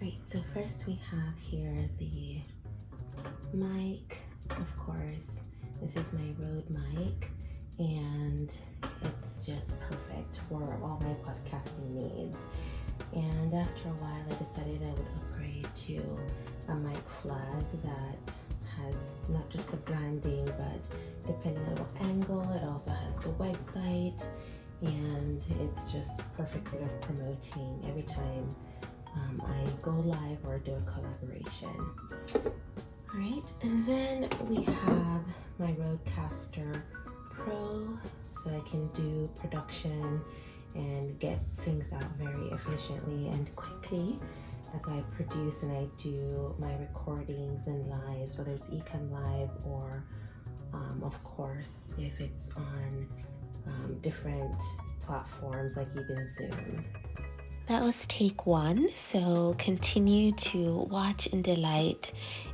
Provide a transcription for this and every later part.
Right, so first we have here the mic. Of course, this is my Rode mic, and it's just perfect for all my podcasting needs. And after a while, I decided I would upgrade to a mic flag that has not just the branding, but depending on what angle, it also has the website, and it's just perfect way of promoting every time I go live or do a collaboration. All right, and then we have my Rodecaster Pro, so I can do production and get things out very efficiently and quickly as I produce and I do my recordings and lives, whether it's Ecom Live or of course if it's on different platforms like even Zoom. That was take one, so continue to watch and delight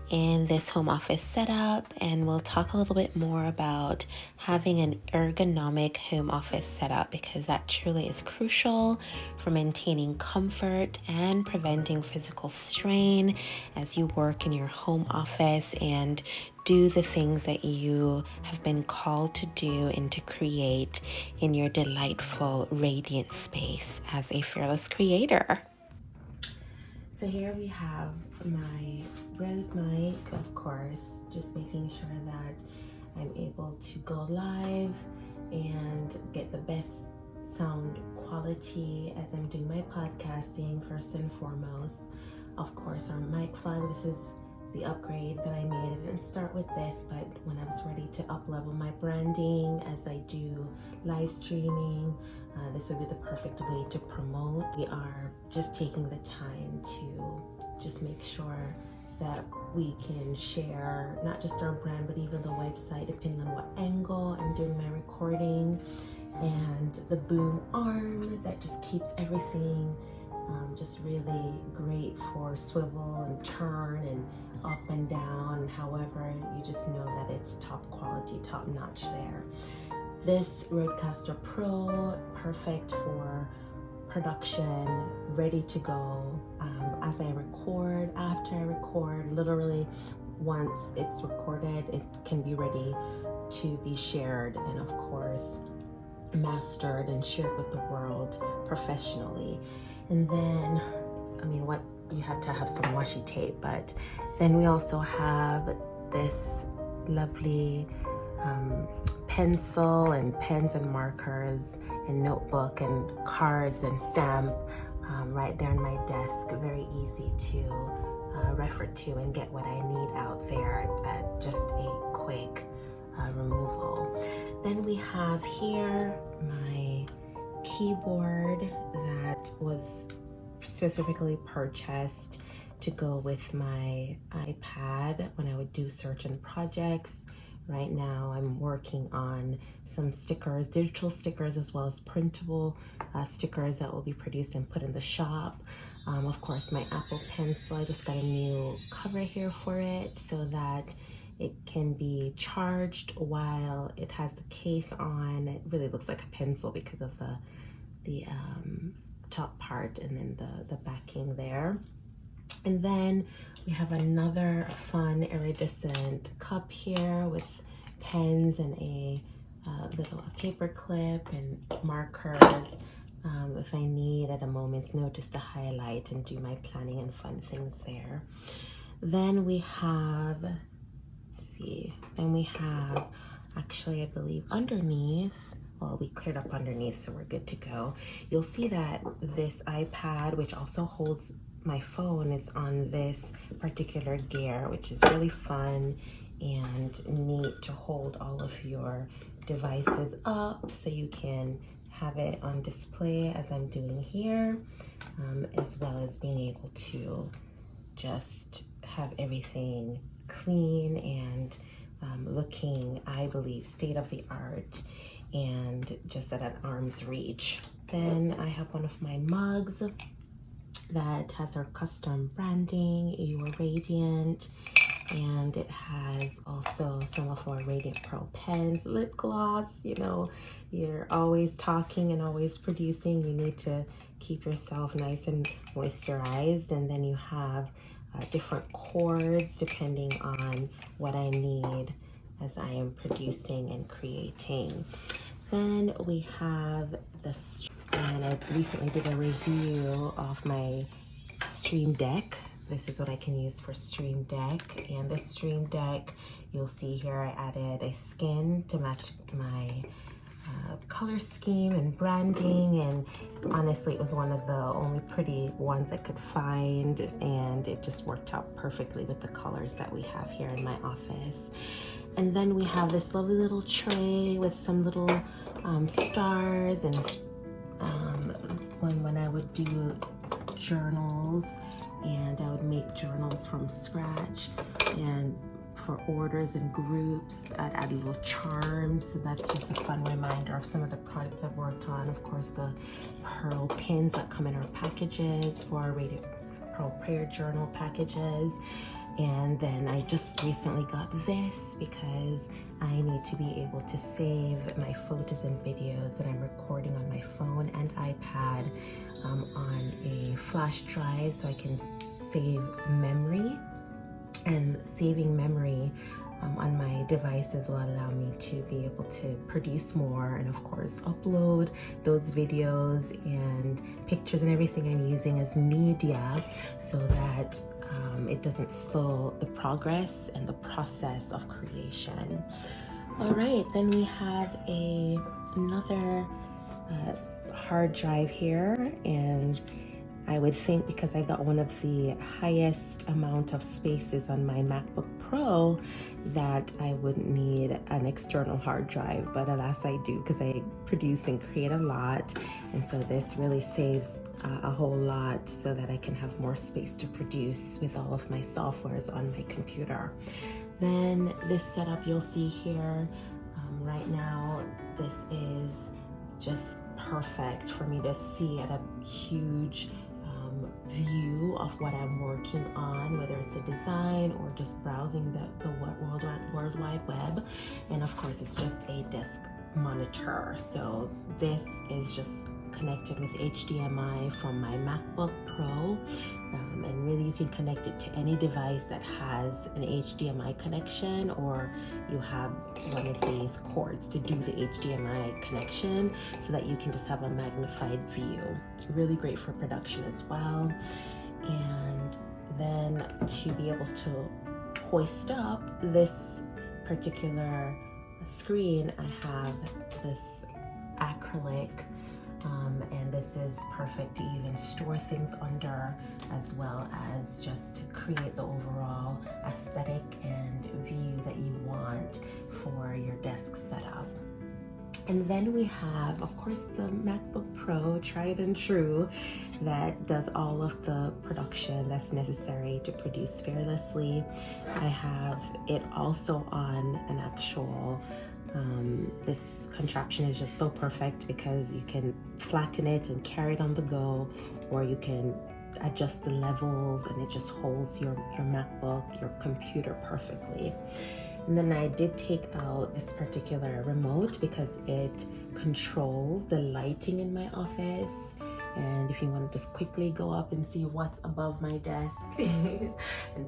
in this home office setup, and we'll talk a little bit more about having an ergonomic home office setup because that truly is crucial for maintaining comfort and preventing physical strain as you work in your home office and do the things that you have been called to do and to create in your delightful, radiant space as a fearless creator. So here we have my Rode mic, of course, just making sure that I'm able to go live and get the best sound quality as I'm doing my podcasting first and foremost. Of course, our mic flag, this is the upgrade that I made. I didn't start with this, but when I was ready to up level my branding as I do live streaming, this would be the perfect way to promote. We are just taking the time to just make sure that we can share not just our brand, but even the website, depending on what angle I'm doing my recording, and the boom arm that just keeps everything just really great for swivel and turn and up and down. However, you just know that it's top quality, top notch there. This Rodecaster Pro, perfect for production, ready to go as I record, after I record, literally once it's recorded, it can be ready to be shared and of course mastered and shared with the world professionally. And then, I mean, what you have to have some washi tape, but then we also have this lovely pencil and pens and markers and notebook and cards and stamp right there on my desk. Very easy to refer to and get what I need out there at just a quick removal. Then we have here my keyboard that was specifically purchased to go with my iPad when I would do certain projects. Right now I'm working on some stickers, digital stickers, as well as printable stickers that will be produced and put in the shop. Of course, my Apple Pencil, I just got a new cover here for it so that it can be charged while it has the case on. It really looks like a pencil because of the top part and then the backing there. And then we have another fun iridescent cup here with pens and a little paper clip and markers if I need at a moment's notice to highlight and do my planning and fun things there. Then we have, actually I believe underneath, well, we cleared up underneath, so we're good to go. You'll see that this iPad, which also holds my phone, is on this particular gear, which is really fun and neat to hold all of your devices up so you can have it on display as I'm doing here, as well as being able to just have everything clean and looking, I believe, state of the art and just at an arm's reach. Then I have one of my mugs that has our custom branding, You Are Radiant, and it has also some of our Radiant Pro pens, lip gloss. You know, you're always talking and always producing, you need to keep yourself nice and moisturized. And then you have different cords depending on what I need as I am producing and creating. Then we have this, and I recently did a review of my Stream Deck. This is what I can use for Stream Deck. And this Stream Deck, you'll see here I added a skin to match my color scheme and branding, and honestly it was one of the only pretty ones I could find, and it just worked out perfectly with the colors that we have here in my office. And then we have this lovely little tray with some little stars, and when I would do journals, and I would make journals from scratch, and for orders and groups, I'd add little charms. So that's just a fun reminder of some of the products I've worked on. Of course, the pearl pins that come in our packages for our Radio Pearl Prayer Journal packages. And then I just recently got this because I need to be able to save my photos and videos that I'm recording on my phone and iPad on a flash drive, so I can save memory. And saving memory on my devices will allow me to be able to produce more, and of course upload those videos and pictures and everything I'm using as media, so that it doesn't slow the progress and the process of creation. All right, then we have another hard drive here, and I would think because I got one of the highest amount of spaces on my MacBook Pro that I wouldn't need an external hard drive, but alas I do, because I produce and create a lot, and so this really saves a whole lot so that I can have more space to produce with all of my softwares on my computer. Then this setup you'll see here right now, this is just perfect for me to see at a huge view of what I'm working on, whether it's a design or just browsing the World Wide Web. And of course it's just a desk monitor, so this is just connected with HDMI from my MacBook Pro, and really you can connect it to any device that has an HDMI connection, or you have one of these cords to do the HDMI connection, so that you can just have a magnified view. Really great for production as well. And then to be able to hoist up this particular screen, I have this acrylic, and this is perfect to even store things under, as well as just to create the overall aesthetic and view that you want for your desk setup. And then we have, of course, the MacBook Pro, tried and true, that does all of the production that's necessary to produce fearlessly. I have it also on an actual, this contraption is just so perfect because you can flatten it and carry it on the go, or you can adjust the levels and it just holds your MacBook, your computer perfectly. And then I did take out this particular remote because it controls the lighting in my office. And if you want to just quickly go up and see what's above my desk and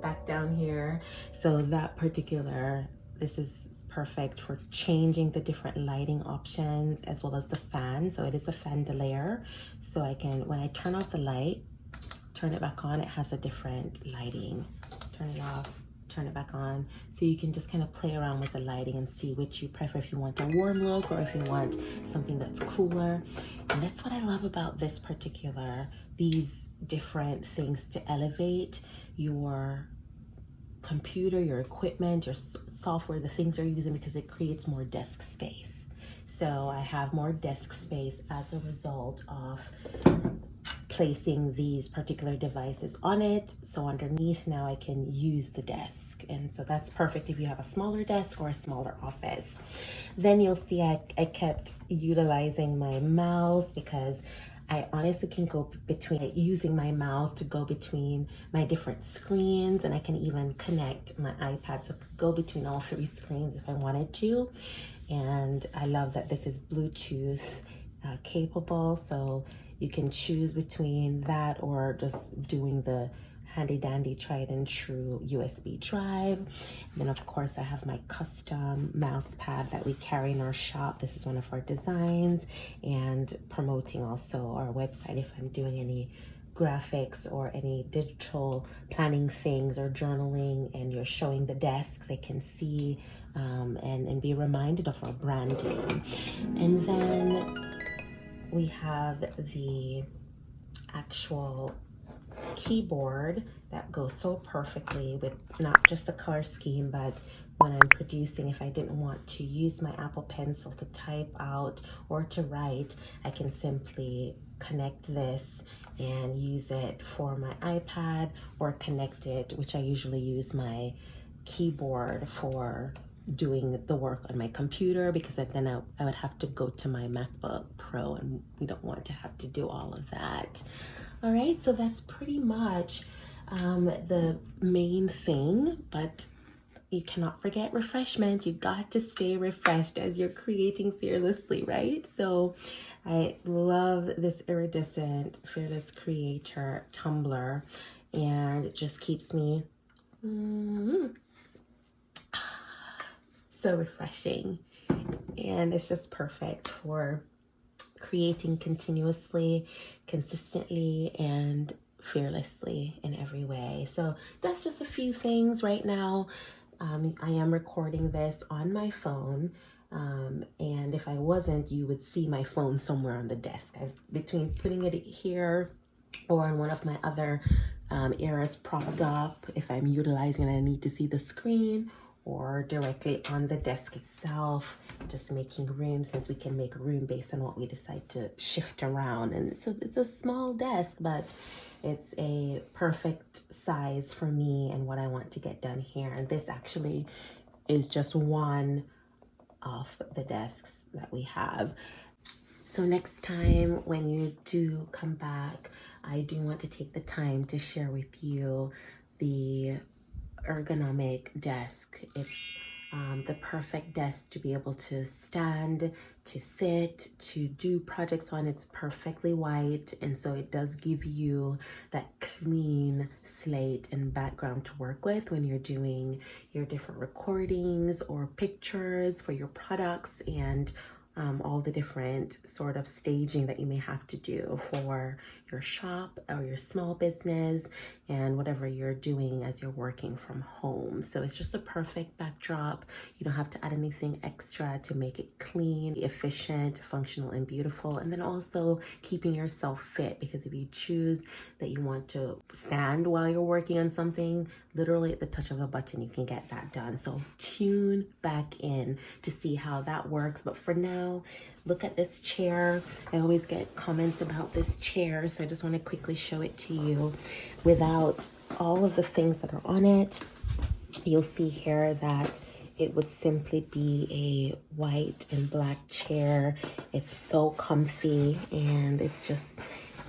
back down here. So that particular, this is perfect for changing the different lighting options as well as the fan. So it is a fandelier. So I can, when I turn off the light, turn it back on, it has a different lighting. Turn it off, turn it back on, so you can just kind of play around with the lighting and see which you prefer, if you want a warm look or if you want something that's cooler. And that's what I love about this particular, these different things to elevate your computer, your equipment, your software, the things you're using, because it creates more desk space. So I have more desk space as a result of placing these particular devices on it. So underneath now I can use the desk, and so that's perfect if you have a smaller desk or a smaller office. Then you'll see I kept utilizing my mouse, because I honestly can go between, using my mouse to go between my different screens, and I can even connect my iPad so I could go between all three screens if I wanted to. And I love that this is Bluetooth capable, so you can choose between that or just doing the handy dandy tried and true USB drive. And then of course I have my custom mouse pad that we carry in our shop. This is one of our designs, and promoting also our website if I'm doing any graphics or any digital planning things or journaling, and you're showing the desk, they can see and be reminded of our branding. And then we have the actual keyboard that goes so perfectly with not just the color scheme, but when I'm producing, if I didn't want to use my Apple Pencil to type out or to write, I can simply connect this and use it for my iPad, or connect it, which I usually use my keyboard for doing the work on my computer, because then I would have to go to my MacBook Pro, and we don't want to have to do all of that. All right, so that's pretty much the main thing, but you cannot forget refreshment. You got to stay refreshed as you're creating fearlessly, right? So I love this iridescent Fearless Creator tumbler, and it just keeps me so refreshing, and it's just perfect for creating continuously, consistently, and fearlessly in every way. So that's just a few things right now. I am recording this on my phone, and if I wasn't, you would see my phone somewhere on the desk. Between putting it here or on one of my other areas propped up, if I'm utilizing it, I need to see the screen, or directly on the desk itself, just making room, since we can make room based on what we decide to shift around. And so it's a small desk, but it's a perfect size for me and what I want to get done here. And this actually is just one of the desks that we have. So next time when you do come back, I do want to take the time to share with you the Ergonomic desk. It's the perfect desk to be able to stand, to sit, to do projects on. It's perfectly white, and so it does give you that clean slate and background to work with when you're doing your different recordings or pictures for your products, and all the different sort of staging that you may have to do for your shop or your small business, and whatever you're doing as you're working from home. So it's just a perfect backdrop. You don't have to add anything extra to make it clean, efficient, functional, and beautiful. And then also keeping yourself fit, because if you choose that you want to stand while you're working on something, literally at the touch of a button, you can get that done. So tune back in to see how that works. But for now, look at this chair. I always get comments about this chair, so I just want to quickly show it to you without all of the things that are on it. You'll see here that it would simply be a white and black chair. It's so comfy, and it's just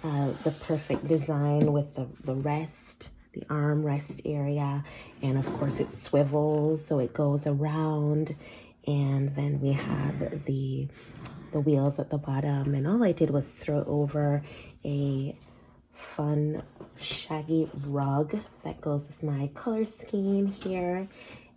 the perfect design with the rest, the arm rest area, and of course it swivels so it goes around. And then we have the wheels at the bottom, and all I did was throw over a fun shaggy rug that goes with my color scheme here,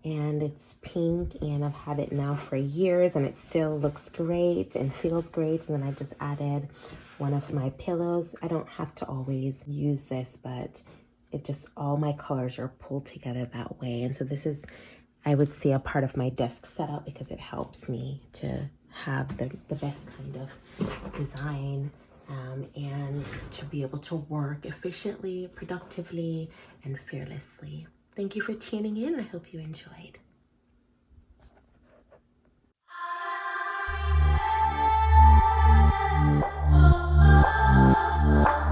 and it's pink, and I've had it now for years, and it still looks great and feels great. And then I just added one of my pillows. I don't have to always use this, but it just, all my colors are pulled together that way. And so this is, I would say, a part of my desk setup, because it helps me to have the best kind of design and to be able to work efficiently, productively, and fearlessly. Thank you for tuning in. I hope you enjoyed.